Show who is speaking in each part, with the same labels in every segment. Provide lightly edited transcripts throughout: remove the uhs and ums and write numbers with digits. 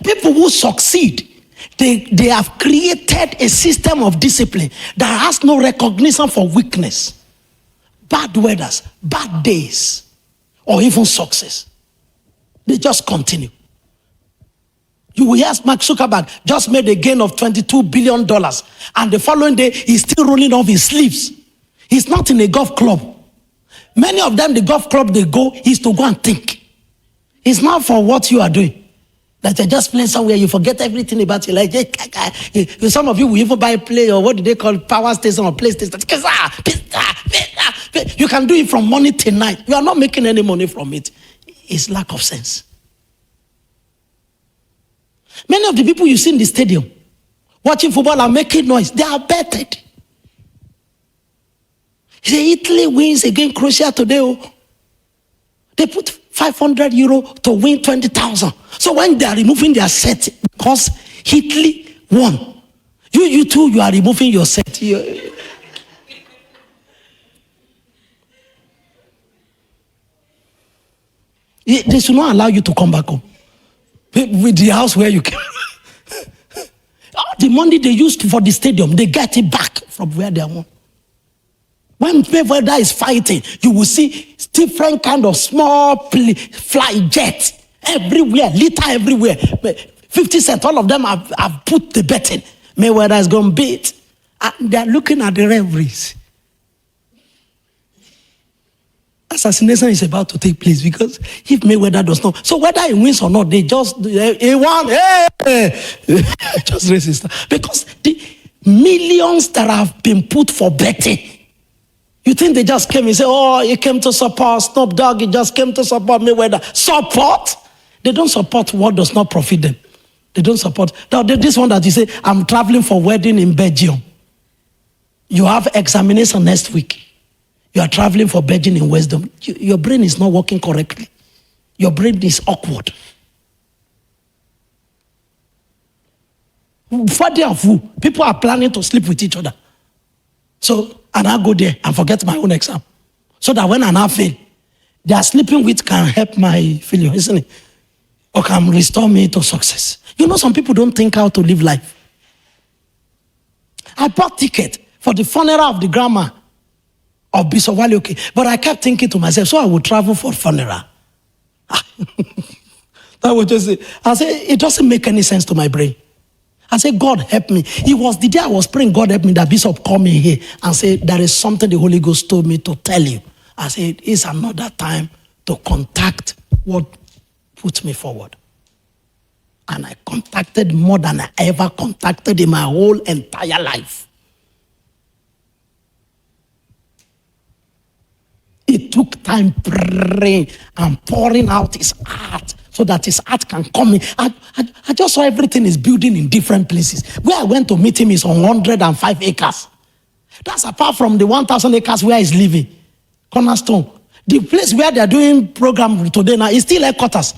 Speaker 1: People who succeed, they have created a system of discipline that has no recognition for weakness, bad weathers, bad days, or even success. They just continue. You will hear Mark Zuckerberg just made a gain of $22 billion, and the following day he's still rolling off his sleeves. He's not in a golf club. Many of them, the golf club they go is to go and think. It's not for what you are doing. That you're just playing somewhere, you forget everything about your life. Some of you will even buy a play, or what do they call power station or PlayStation. You can do it from morning till night. You are not making any money from it. It's lack of sense. Many of the people you see in the stadium watching football are making noise. They are betted. Italy wins against Croatia today. Oh. They put 500 euro to win 20,000. So when they are removing their set because Italy won, you too, you are removing your set. They should not allow you to come back home with the house where you came. All the money they used for the stadium, they get it back from where they won. When Mayweather is fighting, you will see different kind of small fly jets everywhere, litter everywhere. 50 cents, all of them have put the betting. Mayweather is going to beat. And they're looking at the referees. Assassination is about to take place because if Mayweather does not, so whether he wins or not, they just, he won, just resist. Because the millions that have been put for betting, you think they just came and say, oh, he came to support Snoop Dogg, he just came to support Mayweather. Support? They don't support what does not profit them. They don't support. Now, this one that you say, I'm traveling for wedding in Belgium. You have examination next week. You are traveling for Belgium in wisdom. Your brain is not working correctly. Your brain is awkward. Father of who? People are planning to sleep with each other. So, and I go there and forget my own exam. So that when I fail, they are sleeping with can help my failure, isn't it? Or can restore me to success. You know, some people don't think how to live life. I bought ticket for the funeral of the grandma of Bishop Walioke, but I kept thinking to myself, so I would travel for funeral. That was just it. I said, it doesn't make any sense to my brain. I said, God help me. It was the day I was praying, God help me, that Bishop called me here and said, there is something the Holy Ghost told me to tell you. I said, it's another time to contact what put me forward. And I contacted more than I ever contacted in my whole entire life. It took time praying and pouring out his heart so that his heart can come in. I just saw everything is building in different places. Where I went to meet him is on 105 acres. That's apart from the 1,000 acres where he's living. Cornerstone. The place where they're doing program today now is still headquarters.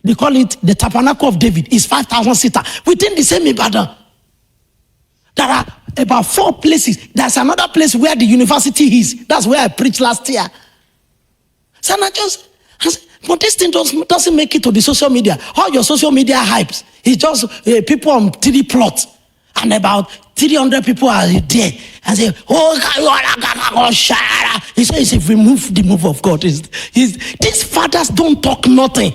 Speaker 1: They call it the Tabernacle of David. It's 5,000 seater within the same Ibadan. There are about 4 places. There's another place where the university is. That's where I preached last year. So I said, but this thing doesn't make it to the social media. All your social media hypes. It's just people on 3 plots. And about 300 people are there. And say, he says, if we move the move of God. These fathers don't talk nothing.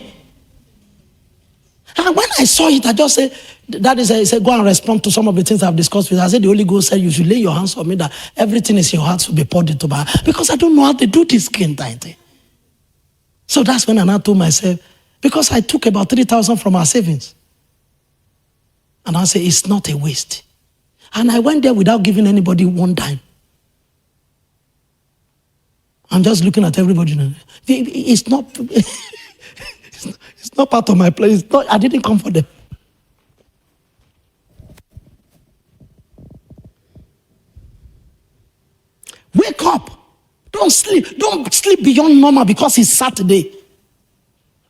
Speaker 1: And when I saw it, I just said, that is, he said, go and respond to some of the things I've discussed with you. I said, the Holy Ghost said, you should lay your hands on me, that everything is your heart will be poured into my heart. Because I don't know how to do this kind of thing. So that's when I now told myself, because I took about 3,000 from our savings. And I said, it's not a waste. And I went there without giving anybody one dime. I'm just looking at everybody. It's not, it's not part of my place. I didn't come for them. Wake up. Don't sleep. Don't sleep beyond normal because it's Saturday.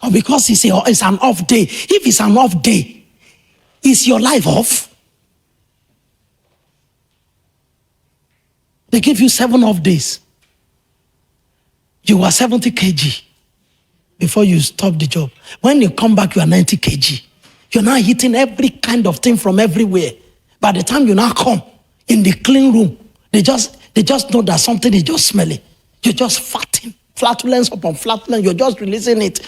Speaker 1: Or because it's an off day. If it's an off day, is your life off? They give you 7 off days. You were 70 kg before you stop the job. When you come back, you are 90 kg. You're now eating every kind of thing from everywhere. By the time you now come in the clean room, they just know that something is just smelly. You're just farting, flatulence upon flatulence. You're just releasing it,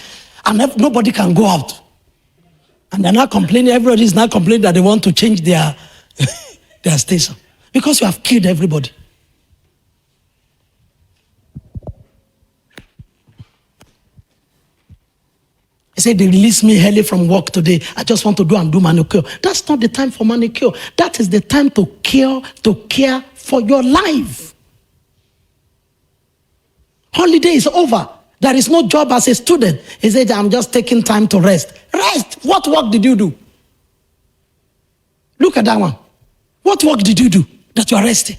Speaker 1: and nobody can go out. And they're not complaining. Everybody is not complaining that they want to change their their station because you have killed everybody. He said, they released me early from work today. I just want to do manicure. That's not the time for manicure. That is the time to care for your life. Holiday is over. There is no job as a student. He said, I'm just taking time to rest. Rest? What work did you do? Look at that one. What work did you do that you are resting?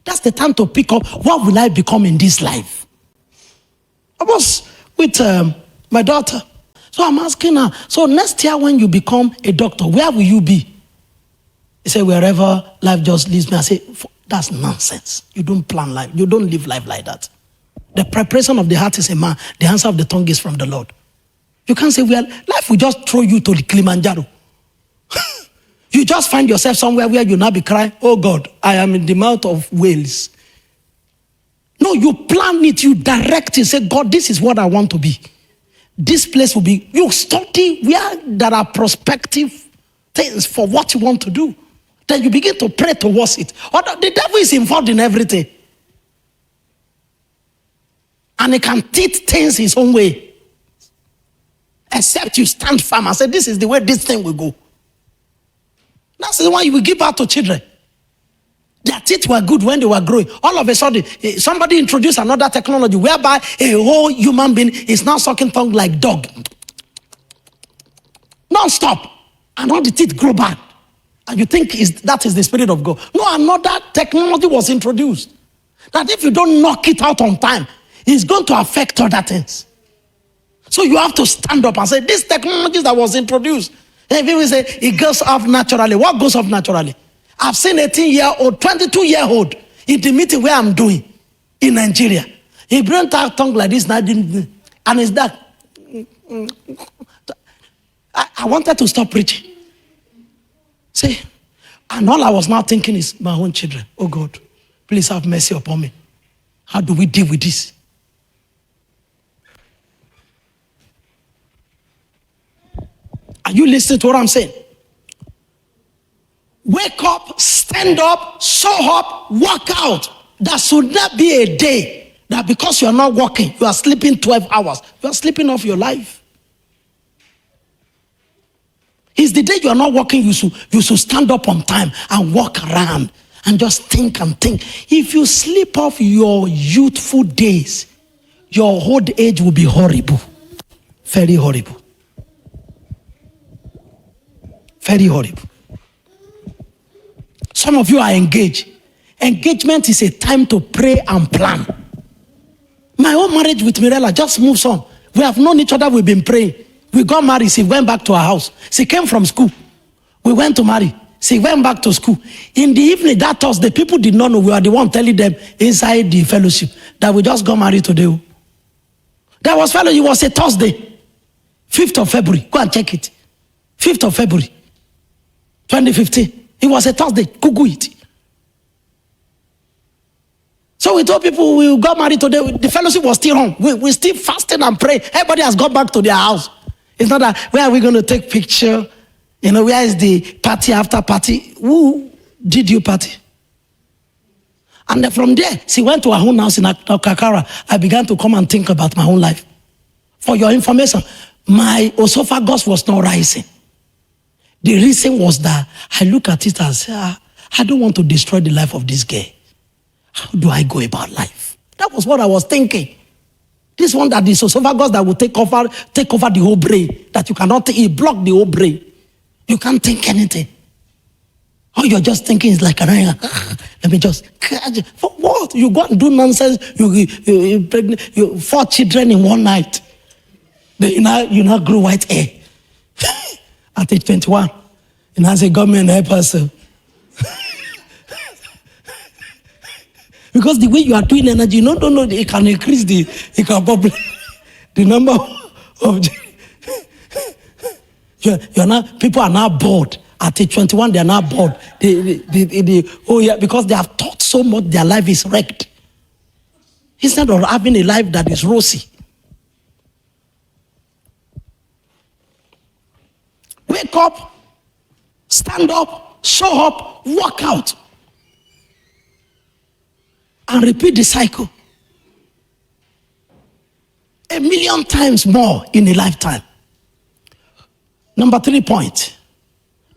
Speaker 1: That's the time to pick up, what will I become in this life? I was with my daughter. So I'm asking her, so next year when you become a doctor, where will you be? He said, wherever life just leads me. I say, that's nonsense. You don't plan life. You don't live life like that. The preparation of the heart is a man. The answer of the tongue is from the Lord. You can't say, well, life will just throw you to the Kilimanjaro. You just find yourself somewhere where you now be crying, oh God, I am in the mouth of whales. No, you plan it, you direct it, say, God, this is what I want to be. This place will be, you study where there are prospective things for what you want to do. Then you begin to pray towards it. The devil is involved in everything. And he can teach things his own way. Except you stand firm and say, this is the way this thing will go. That's the one you will give out to children. Their teeth were good when they were growing. All of a sudden, somebody introduced another technology whereby a whole human being is now sucking tongue like dog. Non-stop. And all the teeth grow back. And you think that is the Spirit of God. No, another technology was introduced. That if you don't knock it out on time, it's going to affect other things. So you have to stand up and say, this technology that was introduced. And people say, it goes off naturally. What goes off naturally? I've seen 18-year-old, 22-year-old in the meeting where I'm doing in Nigeria. He brought out tongue like this, and it's that. I wanted to stop preaching. See, and all I was now thinking is my own children. Oh God, please have mercy upon me. How do we deal with this? Are you listening to what I'm saying? Wake up, stand up, show up, walk out. There should not be a day that because you are not working, you are sleeping 12 hours. You are sleeping off your life. It's the day you are not working, you should stand up on time and walk around and just think and think. If you sleep off your youthful days, your old age will be horrible. Very horrible. Very horrible. Some of you are engaged. Engagement is a time to pray and plan. My own marriage with Mirella just moves on. We have known each other, we've been praying. We got married, she went back to her house. She came from school. We went to marry. She went back to school. In the evening, that Thursday, people did not know. We were the one telling them inside the fellowship that we just got married today. There was fellowship, it was a Thursday, 5th of February. Go and check it. 5th of February, 2015. It was a Thursday. Google it. So we told people we got married today. The fellowship was still on. We still fasting and praying. Everybody has gone back to their house. It's not that, where are we going to take picture? You know, where is the party after party? Who did you party? And then from there, she went to her own house in Okakara. I began to come and think about my own life. For your information, my esophagus was not rising. The reason was that I look at it and say, I don't want to destroy the life of this girl. How do I go about life? That was what I was thinking. This one that the esophagus that will take over the whole brain, that you cannot think, it block the whole brain. You can't think anything. All you're just thinking is like, let me just, for what? You go and do nonsense, you pregnant, 4 children in one night. Then you now grow white hair. At age 21. And I say, government help us. Because the way you are doing energy, no, it can increase it can the number of You're not, people are now bored. At age 21, they are now bored. Oh yeah, because they have thought so much, their life is wrecked. Instead of having a life that is rosy. Wake up, stand up, show up, walk out. And repeat the cycle. 1,000,000 times more in a lifetime. Number 3 point.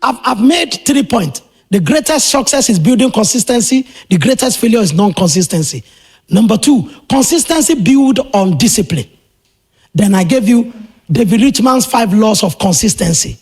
Speaker 1: I've made 3 points. The greatest success is building consistency. The greatest failure is non-consistency. Number 2, consistency build on discipline. Then I gave you David Richman's 5 laws of consistency.